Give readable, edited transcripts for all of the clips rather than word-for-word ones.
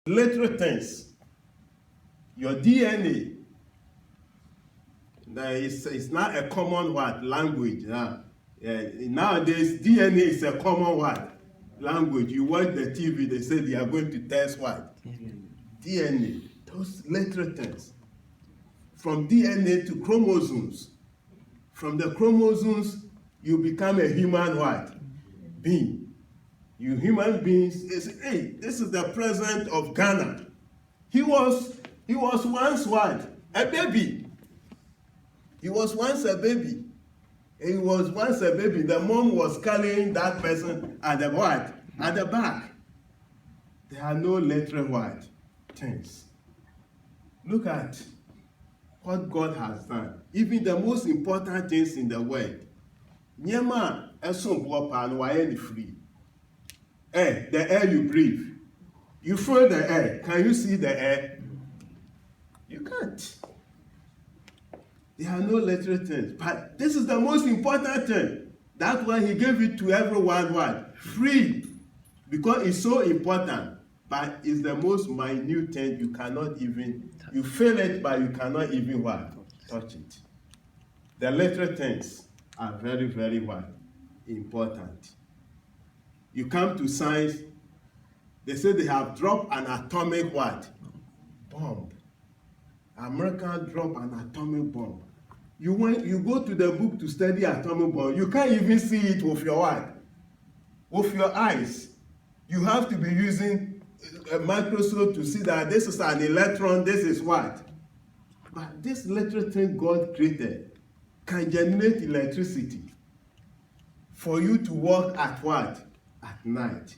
literal things. Your DNA. It's not a common word, language. Nowadays, DNA is a common word, language. You watch the TV, they say they are going to test what? DNA. Those literal things. From DNA to chromosomes. From the chromosomes, you become a human what? Being. You human beings, hey, this is the president of Ghana. He was once what? A baby. He was once a baby. He was once a baby. The mom was carrying that person at the what? At the back. There are no literal what? Things. Look at what God has done. Even the most important things in the world. Nyema eson blopa and why free. The air you breathe. You feel the air. Can you see the air? You can't. There are no literal things. But this is the most important thing. That's why he gave it to everyone what? Free. Because it's so important. But it's the most minute thing you cannot even, you feel it, but you cannot even what? Touch it. The literal things are very, very what? Important. You come to science, they say they have dropped an atomic what? Bomb. America dropped an atomic bomb. You go to the book to study atomic bomb, you can't even see it with your what? With your eyes. You have to be using a microscope to see that this is an electron, this is what? But this literal thing God created can generate electricity for you to work at what? At night.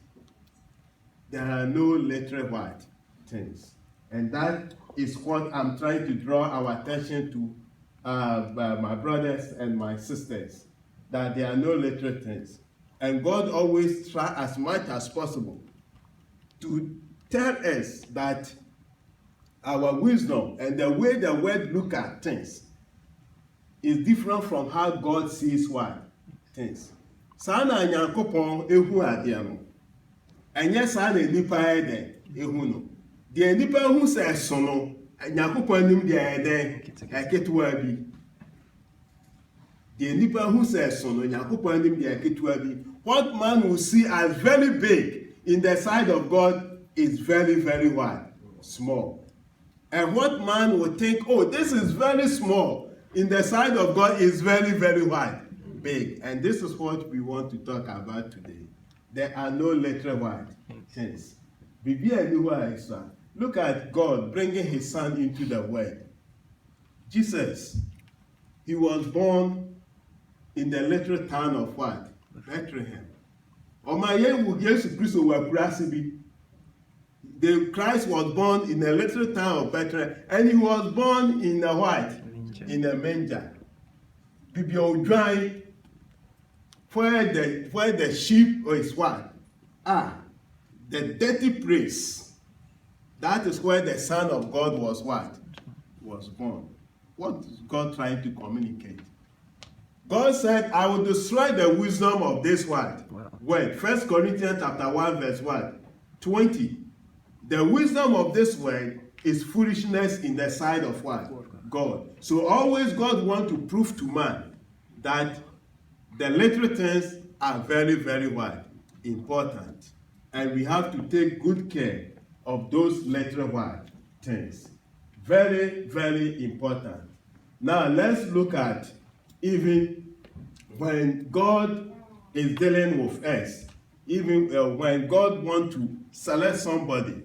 There are no literal what? Things. And that is what I'm trying to draw our attention to, my brothers and my sisters, that there are no literal things. And God always tries as much as possible to tell us that our wisdom and the way the world look at things is different from how God sees what? Things. Saa na Nyankopɔn ehu adeɛ no. Ɛnyɛ saa na nipa ɛdɛ ehu no. Deɛ nipa ehu sɛ ɛso no, Nyankopɔn nim deɛ ɛdɛ ɛketewa bi. Deɛ nipa ehu sɛ ɛso no, Nyankopɔn nim deɛ ɛketewa bi. What man will see as very big in the sight of God is very, very what? Small. And what man will think, oh, this is very small, in the sight of God is very, very what? Big. And this is what we want to talk about today. There are no literal what? Things. Look at God bringing his son into the world. Jesus, he was born in the little town of what? Bethlehem. The Christ was born in a little town of Bethlehem, and he was born in a what? In a manger. Where the sheep is what? The dirty place. That is where the Son of God was what? Was born. What is God trying to communicate? God said, I will destroy the wisdom of this what? Word. 1 Corinthians chapter 1 verse what? 20. The wisdom of this word is foolishness in the sight of what? God. So always God wants to prove to man that the literal things are very, very what? Important. And we have to take good care of those literal what? Things. Very, very important. Now let's look at even when God is dealing with us, even when God wants to select somebody,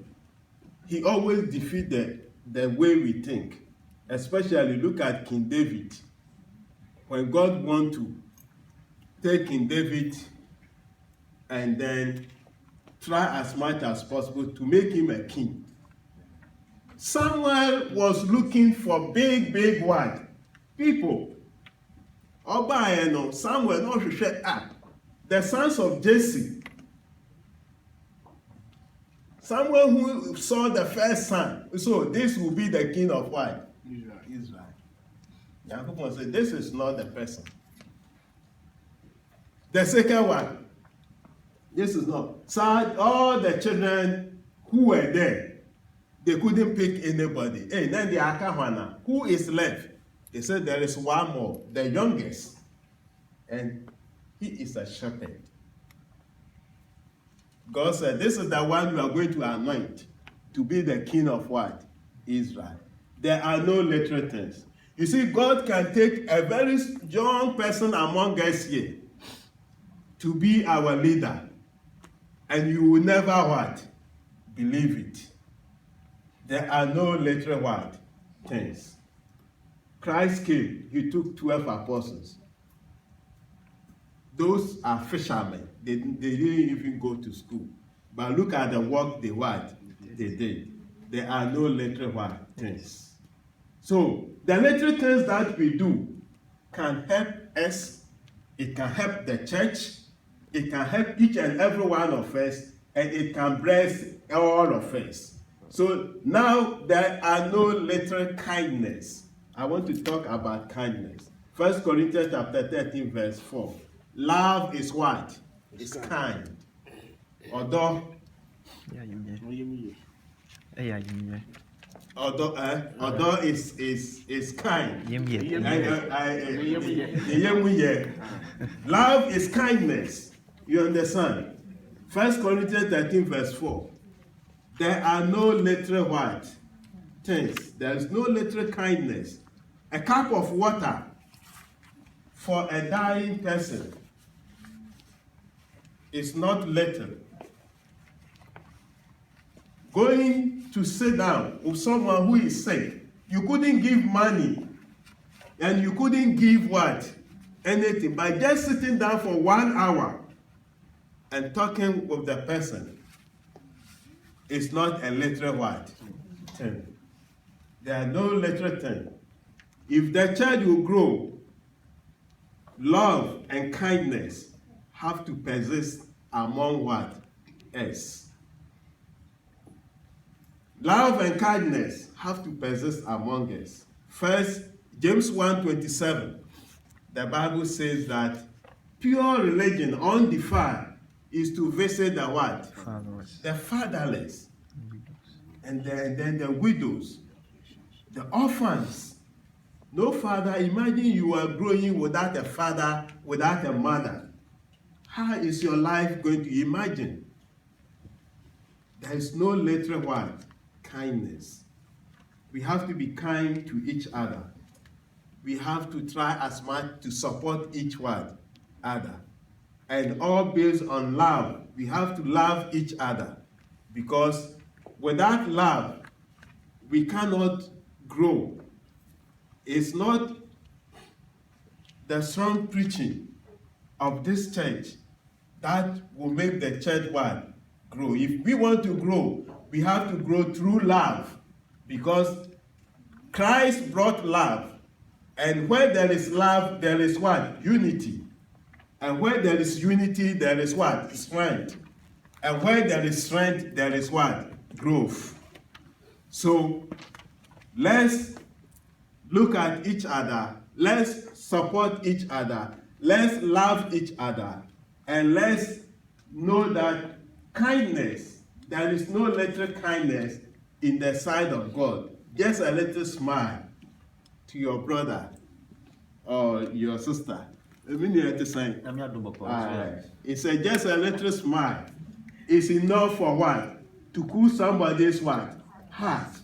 he always defeats the way we think. Especially look at King David. When God wants to take King David and then try as much as possible to make him a king. Samuel was looking for big what? People. Samuel no hwehwɛ the sons of Jesse. Samuel who saw the first son. So this will be the king of what? Israel. Jacob said, this is not the person. The second one, this is not. So all the children who were there, They couldn't pick anybody. Hey, then the Akahwana, who is left? They said there is one more, the youngest. And he is a shepherd. God said, this is the one you are going to anoint to be the king of what? Israel. There are no literal things. You see, God can take a very young person among us here to be our leader. And you will never what? Believe it. There are no literal what? Things. Christ came, he took 12 apostles. Those are fishermen. They didn't even go to school. But look at the work they what? They did. There are no literal what? Things. So, the literal things that we do can help us. It can help the church. It can help each and every one of us. And it can bless all of us. So, now there are no literal kindness. I want to talk about kindness. 1 Corinthians chapter 13, verse 4. Love is what? It's kind. Although is kind. Love is kindness. You understand? 1 Corinthians 13, verse 4. There are no literal what? Things. There is no literal kindness. A cup of water for a dying person is not little. Going to sit down with someone who is sick, you couldn't give money and you couldn't give what? Anything. By just sitting down for 1 hour and talking with the person is not a literal what? Thing. There are no literal things. If the child will grow, love and kindness have to persist among what? Us. Love and kindness have to persist among us. First, James 1:27, the Bible says that pure religion, undefiled, is to visit the what? Fatherless. The fatherless. And then the widows, the orphans. No father, imagine you are growing without a father, without a mother. How is your life going to imagine? There is no literal word, kindness. We have to be kind to each other. We have to try as much to support each one other. And all based on love. We have to love each other. Because without love, we cannot grow. It's not the strong preaching of this church that will make the church what? Grow. If we want to grow, we have to grow through love. Because Christ brought love. And where there is love, there is what? Unity. And where there is unity, there is what? Strength. And where there is strength, there is what? Growth. So, let's look at each other. Let's support each other. Let's love each other. And let's know that kindness, there is no little kindness in the sight of God. Just a little smile to your brother or your sister. It's just a little smile. It's enough for what? To cool somebody's what? Heart.